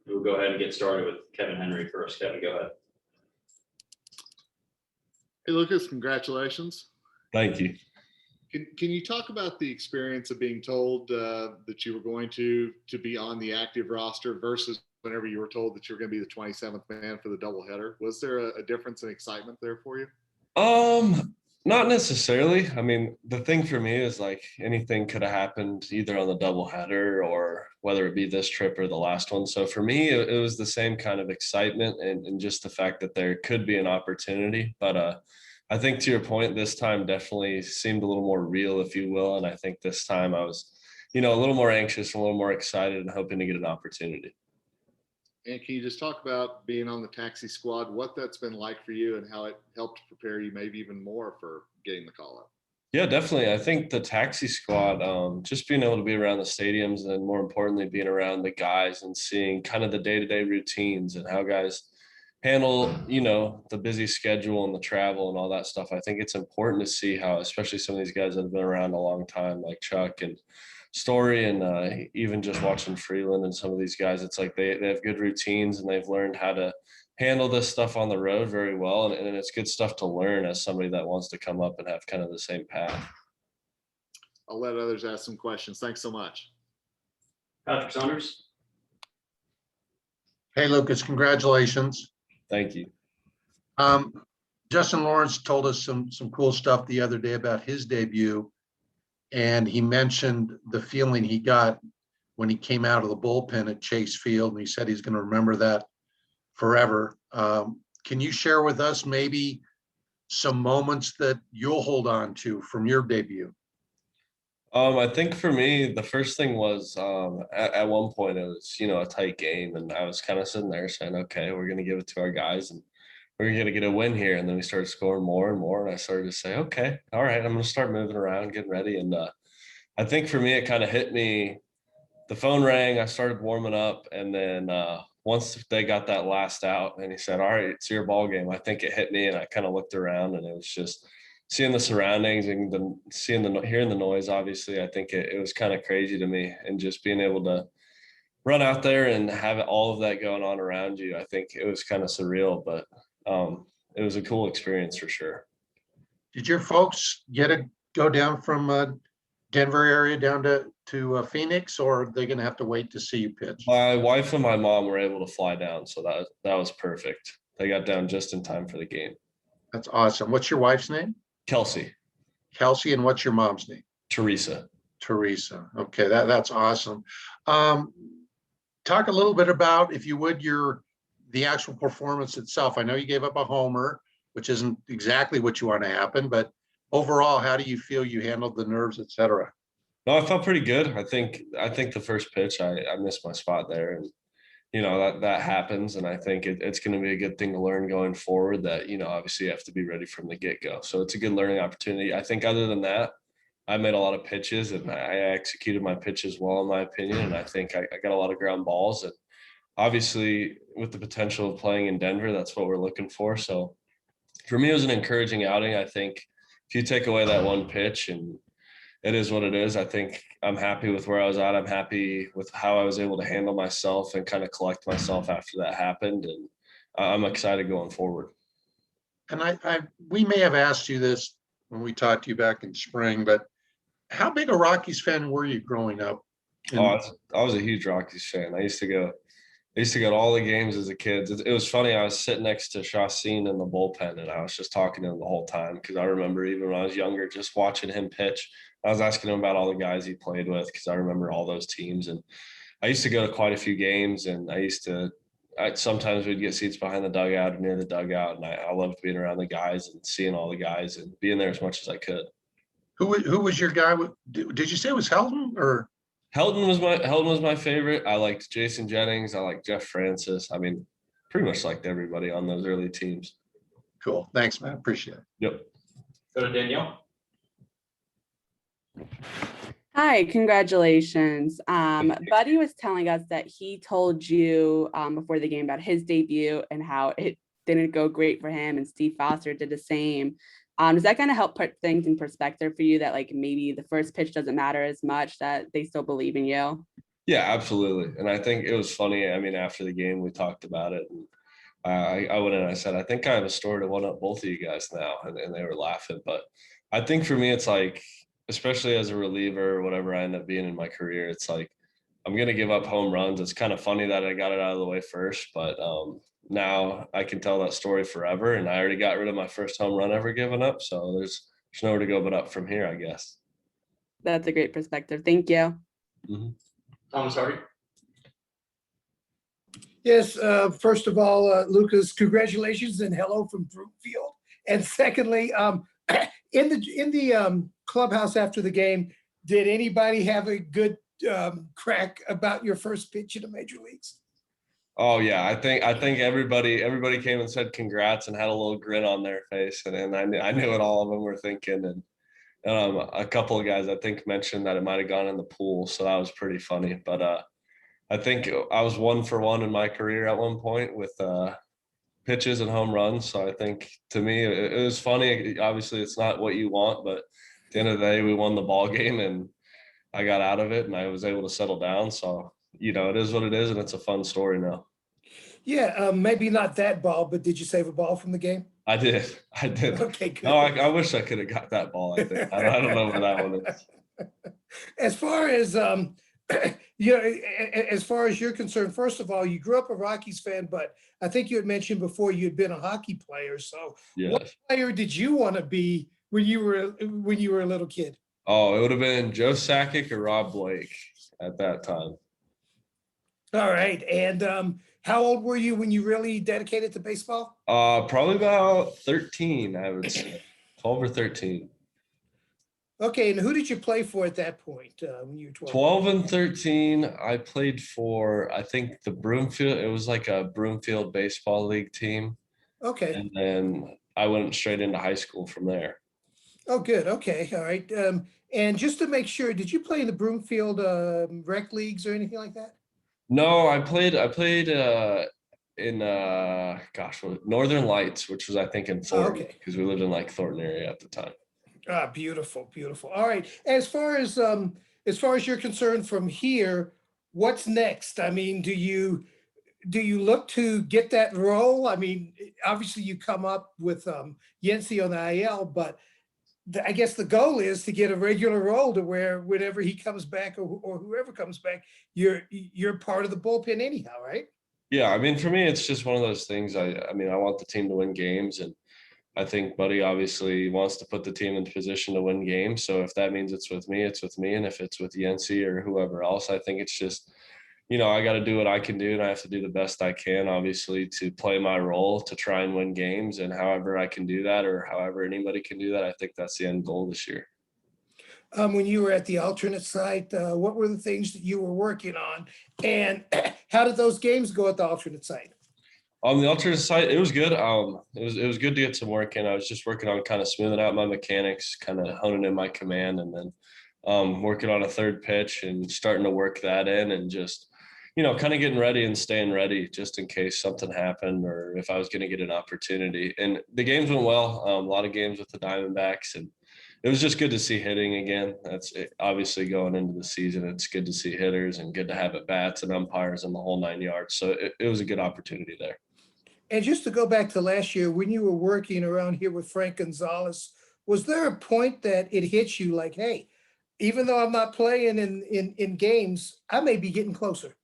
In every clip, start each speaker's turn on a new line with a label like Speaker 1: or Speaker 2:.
Speaker 1: We'll go ahead and get started with Kevin Henry first. Kevin, go ahead.
Speaker 2: Hey, Lucas, congratulations.
Speaker 3: Thank you.
Speaker 2: Can you talk about the experience of being told that you were going to be on the active roster versus whenever you were told that you were going to be the 27th man for the doubleheader? Was there a difference in excitement there for you?
Speaker 3: Not necessarily. I mean, the thing for me is like anything could have happened either on the doubleheader or whether it be this trip or the last one. So for me, it was the same kind of excitement and just the fact that there could be an opportunity. But I think to your point, this time definitely seemed a little more real, if you will. And I think this time I was, a little more anxious, a little more excited and hoping to get an opportunity.
Speaker 2: And can you just talk about being on the taxi squad, what that's been like for you and how it helped prepare you maybe even more for getting the call up?
Speaker 3: Yeah, definitely. I think the taxi squad, just being able to be around the stadiums and more importantly, being around the guys and seeing kind of the day-to-day routines and how guys handle, the busy schedule and the travel and all that stuff. I think it's important to see how, especially some of these guys that have been around a long time, like Chuck and Story and even just watching Freeland and some of these guys, it's like they have good routines and they've learned how to handle this stuff on the road very well. And it's good stuff to learn as somebody that wants to come up and have kind of the same path.
Speaker 2: I'll let others ask some questions. Thanks so much.
Speaker 1: Patrick Saunders.
Speaker 4: Hey, Lucas, congratulations.
Speaker 3: Thank you.
Speaker 4: Justin Lawrence told us some cool stuff the other day about his debut. And he mentioned the feeling he got when he came out of the bullpen at Chase Field. And he said he's going to remember that forever. Can you share with us maybe some moments that you'll hold on to from your debut?
Speaker 3: I think for me, the first thing was at one point it was, a tight game. And I was kind of sitting there saying, okay, we're going to give it to our guys and we're going to get a win here. And then we started scoring more and more. And I started to say, okay, all right, I'm going to start moving around, getting ready. And I think for me, it kind of hit me. The phone rang, I started warming up. And then once they got that last out and he said, all right, it's your ball game, I think it hit me. And I kind of looked around and it was just seeing the surroundings and hearing the noise. Obviously, I think it was kind of crazy to me. And just being able to run out there and have all of that going on around you, I think it was kind of surreal, but it was a cool experience for sure.
Speaker 4: Did your folks get to go down from Denver area down to Phoenix, or are they going to have to wait to see you pitch?
Speaker 3: My wife and my mom were able to fly down, so that was perfect. They got down just in time for the game.
Speaker 4: That's awesome. What's your wife's name?
Speaker 3: Kelsey.
Speaker 4: Kelsey, and what's your mom's name?
Speaker 3: Teresa.
Speaker 4: Teresa. Okay, that's awesome. Talk a little bit about, if you would, the actual performance itself. I know you gave up a homer, which isn't exactly what you want to happen, but overall, how do you feel you handled the nerves, et cetera?
Speaker 3: No, I felt pretty good. I think the first pitch, I missed my spot there, and that happens. And I think it's going to be a good thing to learn going forward. That obviously you have to be ready from the get-go. So it's a good learning opportunity. I think other than that, I made a lot of pitches and I executed my pitches well, in my opinion. And I think I got a lot of ground balls. And obviously, with the potential of playing in Denver, that's what we're looking for. So for me, it was an encouraging outing. I think if you take away that one pitch, and it is what it is, I think I'm happy with where I was at. I'm happy with how I was able to handle myself and kind of collect myself after that happened. And I'm excited going forward.
Speaker 4: And we may have asked you this when we talked to you back in spring, but how big a Rockies fan were you growing up?
Speaker 3: I was a huge Rockies fan. I used to go to all the games as a kid. It was funny. I was sitting next to Chacin in the bullpen, and I was just talking to him the whole time because I remember even when I was younger, just watching him pitch. I was asking him about all the guys he played with because I remember all those teams. And I used to go to quite a few games, and sometimes we'd get seats behind the dugout or near the dugout, and I loved being around the guys and seeing all the guys and being there as much as I could.
Speaker 4: Who was your guy? Did you say it was Helton or?
Speaker 3: Helton was my favorite. I liked Jason Jennings. I liked Jeff Francis. I mean, pretty much liked everybody on those early teams.
Speaker 4: Cool. Thanks, man. Appreciate it.
Speaker 3: Yep.
Speaker 1: Go to Danielle.
Speaker 5: Hi, congratulations. Buddy was telling us that he told you before the game about his debut and how it didn't go great for him, and Steve Foster did the same. Does that kind of help put things in perspective for you, that like maybe the first pitch doesn't matter as much, that they still believe in you?
Speaker 3: Yeah, absolutely. And I think it was funny. I mean, after the game, we talked about it, and I went in and I said, I think I have a story to one up both of you guys now, and they were laughing. But I think for me, it's like, especially as a reliever or whatever I end up being in my career, it's like I'm gonna give up home runs. It's kind of funny that I got it out of the way first, but now I can tell that story forever. And I already got rid of my first home run ever given up, so there's nowhere to go but up from here, I guess.
Speaker 5: That's a great perspective. Thank you.
Speaker 3: Mhm.
Speaker 1: Thomas Hardy.
Speaker 6: Yes, first of all, Lucas, congratulations and hello from Brookfield. And secondly, in the clubhouse after the game, did anybody have a good crack about your first pitch in the major leagues?
Speaker 3: Oh yeah, I think everybody came and said congrats and had a little grin on their face, and I knew what all of them were thinking, and a couple of guys I think mentioned that it might have gone in the pool, so that was pretty funny. But I think I was 1 for 1 in my career at one point with pitches and home runs. So I think to me it was funny. Obviously, it's not what you want, but at the end of the day, we won the ball game, and I got out of it, and I was able to settle down. So it is what it is, and it's a fun story now.
Speaker 6: Yeah, maybe not that ball, but did you save a ball from the game?
Speaker 3: I did.
Speaker 6: Okay, good.
Speaker 3: No, I wish I could have got that ball. I think I don't know where that one is.
Speaker 6: As far as as far as you're concerned, first of all, you grew up a Rockies fan, but I think you had mentioned before you'd been a hockey player. So, what
Speaker 3: Yes.
Speaker 6: player did you want to be when you were a little kid?
Speaker 3: Oh, it would have been Joe Sakic or Rob Blake at that time.
Speaker 6: All right, and how old were you when you really dedicated to baseball?
Speaker 3: Probably about 13, I would say. 12 or 13.
Speaker 6: Okay, and who did you play for at that point when you were 12?
Speaker 3: 12 and 13, I played for, I think, the Broomfield. It was like a Broomfield baseball league team.
Speaker 6: Okay.
Speaker 3: And then I went straight into high school from there.
Speaker 6: Oh, good. Okay. All right. And just to make sure, did you play in the Broomfield rec leagues or anything like that?
Speaker 3: No, I played in Northern Lights, which was I think in Thornton,
Speaker 6: Okay.
Speaker 3: because we lived in like Thornton area at the time.
Speaker 6: Ah, beautiful, beautiful. All right. As far as you're concerned from here, what's next? I mean, do you look to get that role? I mean, obviously you come up with Yency on the IL, but I guess the goal is to get a regular role to where whenever he comes back or whoever comes back, you're part of the bullpen anyhow, right?
Speaker 3: Yeah, I mean, for me, it's just one of those things. I mean, I want the team to win games, and I think Buddy obviously wants to put the team in position to win games. So if that means it's with me, it's with me. And if it's with Yency or whoever else, I think it's just, I got to do what I can do, and I have to do the best I can, obviously, to play my role to try and win games. And however I can do that, or however anybody can do that, I think that's the end goal this year.
Speaker 6: When you were at the alternate site, what were the things that you were working on, and how did those games go at the alternate site?
Speaker 3: On the alternate site, it was good. It was good to get some work in. I was just working on kind of smoothing out my mechanics, kind of honing in my command, and then working on a third pitch and starting to work that in, and just kind of getting ready and staying ready just in case something happened or if I was going to get an opportunity. And the games went well. A lot of games with the Diamondbacks, and it was just good to see hitting again. That's it. Obviously going into the season, it's good to see hitters and good to have at bats and umpires and the whole 9 yards. So it was a good opportunity there.
Speaker 6: And just to go back to last year, when you were working around here with Frank Gonzalez, was there a point that it hit you like, hey, even though I'm not playing in games, I may be getting closer?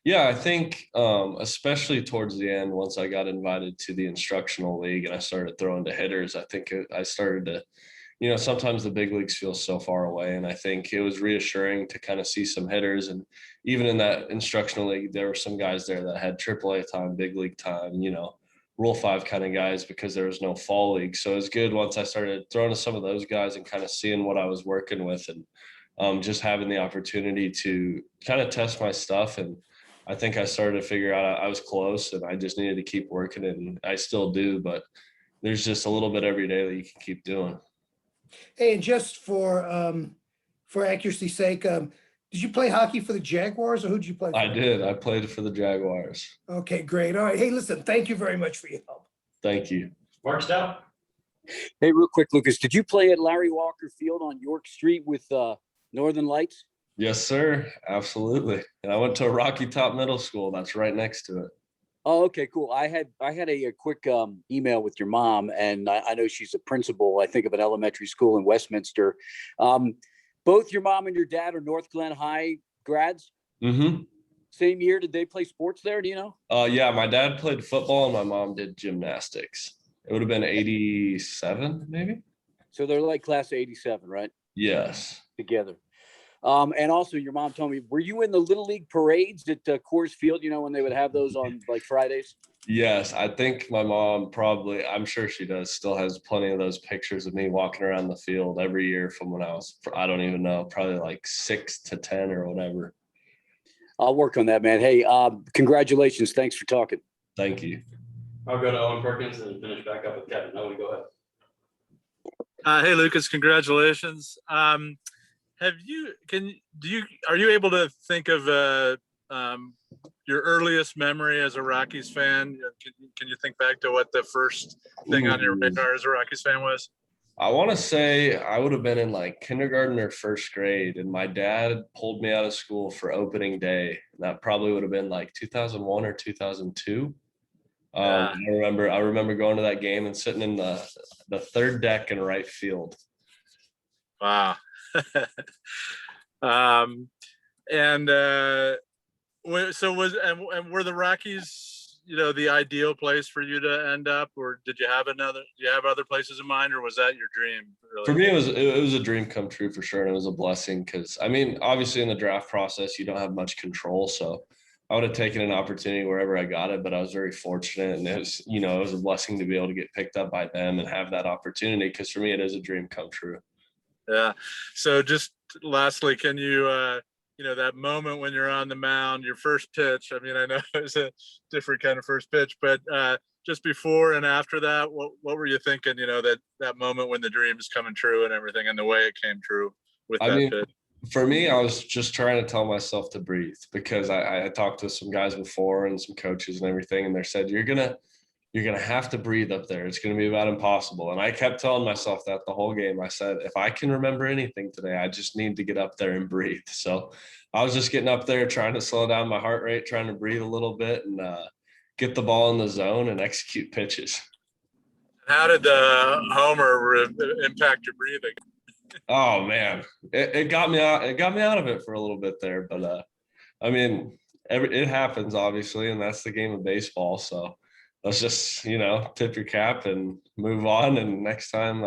Speaker 3: Yeah, I think especially towards the end, once I got invited to the instructional league and I started throwing to hitters, I think I started to, sometimes the big leagues feel so far away. And I think it was reassuring to kind of see some hitters. And even in that instructional league, there were some guys there that had AAA time, big league time, Rule 5 kind of guys, because there was no fall league. So it was good once I started throwing to some of those guys and kind of seeing what I was working with, and just having the opportunity to kind of test my stuff. And I think I started to figure out I was close, and I just needed to keep working, and I still do, but there's just a little bit every day that you can keep doing.
Speaker 6: Hey, and just for accuracy's sake, did you play hockey for the Jaguars, or who did you play for?
Speaker 3: I did. I played for the Jaguars.
Speaker 6: Okay, great. All right. Hey, listen, thank you very much for your help.
Speaker 3: Thank you.
Speaker 1: Marc Stout.
Speaker 7: Hey, real quick, Lucas, did you play at Larry Walker Field on York Street with Northern Lights?
Speaker 3: Yes, sir. Absolutely. And I went to a Rocky Top Middle School. That's right next to it.
Speaker 7: Oh, okay, cool. I had a quick email with your mom, and I know she's a principal, I think, of an elementary school in Westminster. Both your mom and your dad are North Glen High grads.
Speaker 3: Mm-hmm.
Speaker 7: Same year. Did they play sports there? Do you know?
Speaker 3: Yeah, my dad played football and my mom did gymnastics. It would have been 87, maybe.
Speaker 7: So they're like class of 87, right?
Speaker 3: Yes.
Speaker 7: Together. And also your mom told me, were you in the Little League parades at Coors Field, when they would have those on like Fridays?
Speaker 3: Yes, I think my mom probably, I'm sure she does, still has plenty of those pictures of me walking around the field every year from when I was, I don't even know, probably like 6 to 10 or whatever.
Speaker 7: I'll work on that, man. Hey, congratulations. Thanks for talking.
Speaker 3: Thank you.
Speaker 1: I'll go to Owen Perkins and finish back up with Kevin. Owen, go ahead.
Speaker 8: Hey, Lucas, congratulations. Are you able to think of your earliest memory as a Rockies fan? Can you think back to what the first thing on your radar as a Rockies fan was?
Speaker 3: I want to say I would have been in like kindergarten or first grade, and my dad pulled me out of school for opening day. That probably would have been like 2001 or 2002. I remember going to that game and sitting in the third deck in right field.
Speaker 8: Wow. Were the Rockies, the ideal place for you to end up, or do you have other places in mind, or was that your dream? Really?
Speaker 3: For me, it was a dream come true for sure, and it was a blessing because obviously in the draft process you don't have much control, so I would have taken an opportunity wherever I got it, but I was very fortunate, and it was a blessing to be able to get picked up by them and have that opportunity, because for me it is a dream come true. Yeah.
Speaker 8: So just lastly, can you that moment when you're on the mound, your first pitch, I know it's a different kind of first pitch, but just before and after that, what were you thinking, that moment when the dream is coming true and everything, and the way it came true with that pitch?
Speaker 3: For me, I was just trying to tell myself to breathe, because I talked to some guys before and some coaches and everything, and they said, you're gonna have to breathe up there. It's gonna be about impossible. And I kept telling myself that the whole game. I said, if I can remember anything today, I just need to get up there and breathe. So I was just getting up there, trying to slow down my heart rate, trying to breathe a little bit, and get the ball in the zone and execute pitches.
Speaker 8: How did the homer impact your breathing?
Speaker 3: Oh man, it got me out. It got me out of it for a little bit there, but it happens obviously, and that's the game of baseball. So let's just tip your cap and move on, and next time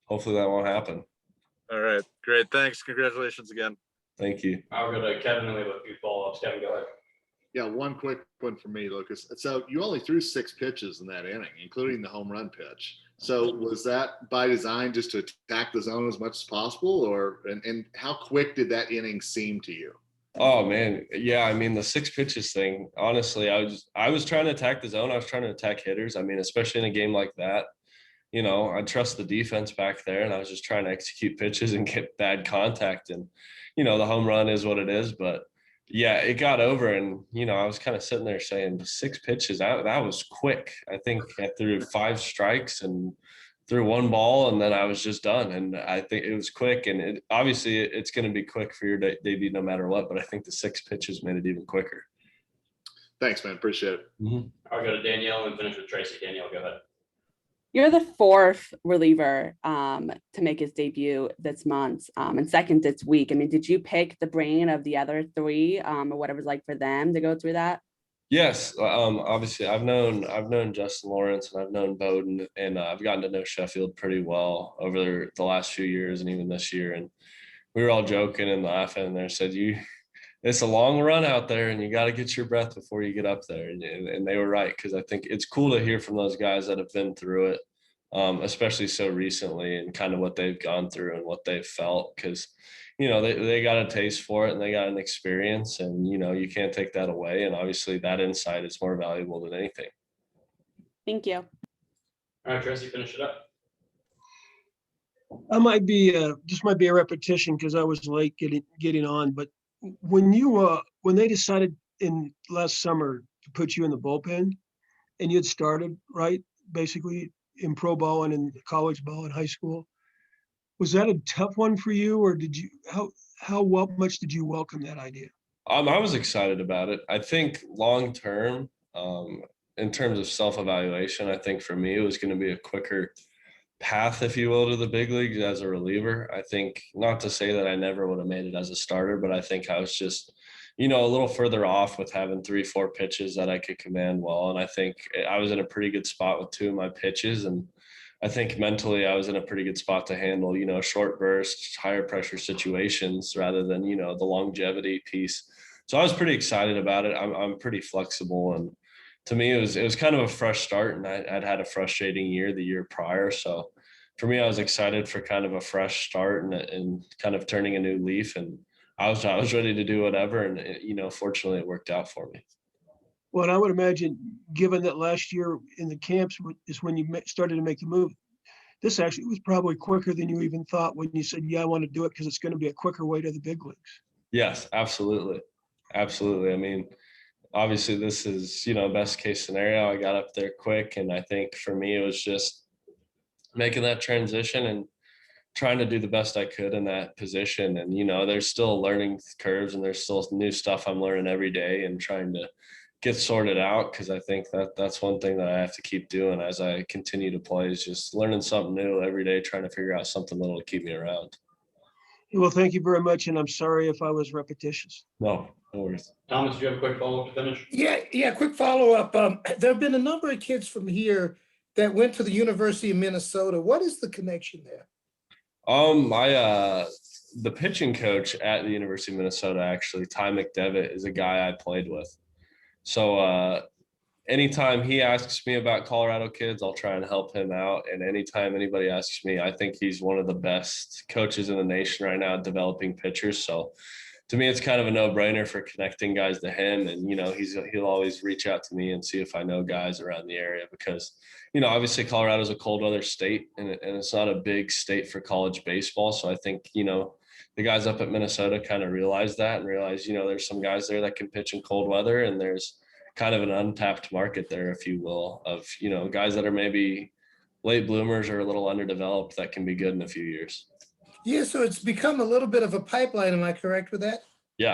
Speaker 3: hopefully that won't happen.
Speaker 8: All right, great, thanks, congratulations again.
Speaker 3: Thank you.
Speaker 1: I'll go to Kevin, and we have a few follow-ups. Kevin, go ahead.
Speaker 2: Yeah, one quick one for me, Lucas. So you only threw 6 pitches in that inning, including the home run pitch. So was that by design, just to attack the zone as much as possible, and how quick did that inning seem to you?
Speaker 3: Oh man, yeah. The 6 pitches thing. Honestly, I was trying to attack the zone. I was trying to attack hitters. Especially in a game like that, I trust the defense back there, and I was just trying to execute pitches and get bad contact. And the home run is what it is, but yeah, it got over, and I was kind of sitting there saying 6 pitches. That was quick. I think I threw 5 strikes and threw 1 ball, and then I was just done. And I think it was quick, and obviously it's going to be quick for your debut no matter what. But I think the 6 pitches made it even quicker.
Speaker 2: Thanks, man. Appreciate it.
Speaker 3: Mm-hmm.
Speaker 1: I'll go to Danielle and finish with Tracy. Danielle, go ahead.
Speaker 5: You're the 4th reliever to make his debut this month, and 2nd this week. Did you pick the brain of the other 3, or what it was like for them to go through that?
Speaker 3: Yes, obviously I've known Justin Lawrence, and I've known Bowden, and I've gotten to know Sheffield pretty well over the last few years and even this year. And we were all joking and laughing, and they said, it's a long run out there, and you got to get your breath before you get up there. And they were right, because I think it's cool to hear from those guys that have been through it, especially so recently, and kind of what they've gone through and what they've felt, because they got a taste for it, and they got an experience, and you can't take that away. And obviously that insight is more valuable than anything.
Speaker 5: Thank you.
Speaker 1: All right, Tracy, finish it up.
Speaker 9: I might be a repetition because I was late getting on, but when they decided in last summer to put you in the bullpen, and you had started, right, basically in pro ball and in college ball and high school, Was that a tough one for you, or how much did you welcome that idea?
Speaker 3: I was excited about it. I think long term, in terms of self-evaluation, I think for me it was going to be a quicker path, if you will, to the big leagues as a reliever. I think, not to say that I never would have made it as a starter, but I think I was just, a little further off with having 3-4 pitches that I could command well. And I think I was in a pretty good spot with 2 of my pitches. And I think mentally I was in a pretty good spot to handle, short bursts, higher pressure situations rather than, the longevity piece. So I was pretty excited about it. I'm pretty flexible, and to me, it was kind of a fresh start, and I'd had a frustrating year the year prior. So for me, I was excited for kind of a fresh start and kind of turning a new leaf. And I was ready to do whatever. And, fortunately it worked out for me.
Speaker 9: Well, I would imagine, given that last year in the camps is when you started to make the move, this actually was probably quicker than you even thought when you said, yeah, I want to do it because it's going to be a quicker way to the big leagues.
Speaker 3: Yes, absolutely. Absolutely. I mean, obviously this is, best case scenario. I got up there quick. And I think for me, it was just making that transition and trying to do the best I could in that position. And, there's still learning curves and there's still new stuff I'm learning every day and trying to get sorted out. Cause I think that's one thing that I have to keep doing as I continue to play, is just learning something new every day, trying to figure out something little to keep me around.
Speaker 9: Well, thank you very much. And I'm sorry if I was repetitious.
Speaker 3: No worries.
Speaker 1: Thomas, do you have a quick follow-up to finish?
Speaker 6: Yeah, quick follow-up. There have been a number of kids from here that went to the University of Minnesota. What is the connection there?
Speaker 3: The pitching coach at the University of Minnesota, actually, Ty McDevitt, is a guy I played with. So anytime he asks me about Colorado kids, I'll try and help him out. And anytime anybody asks me, I think he's one of the best coaches in the nation right now at developing pitchers. So to me, it's kind of a no-brainer for connecting guys to him. And, he'll always reach out to me and see if I know guys around the area because, obviously Colorado's a cold weather state and it's not a big state for college baseball. So I think, the guys up at Minnesota kind of realize that and realize, there's some guys there that can pitch in cold weather, and there's kind of an untapped market there, if you will, of, guys that are maybe late bloomers or a little underdeveloped that can be good in a few years.
Speaker 6: Yeah, so it's become a little bit of a pipeline. Am I correct with that?
Speaker 3: Yeah,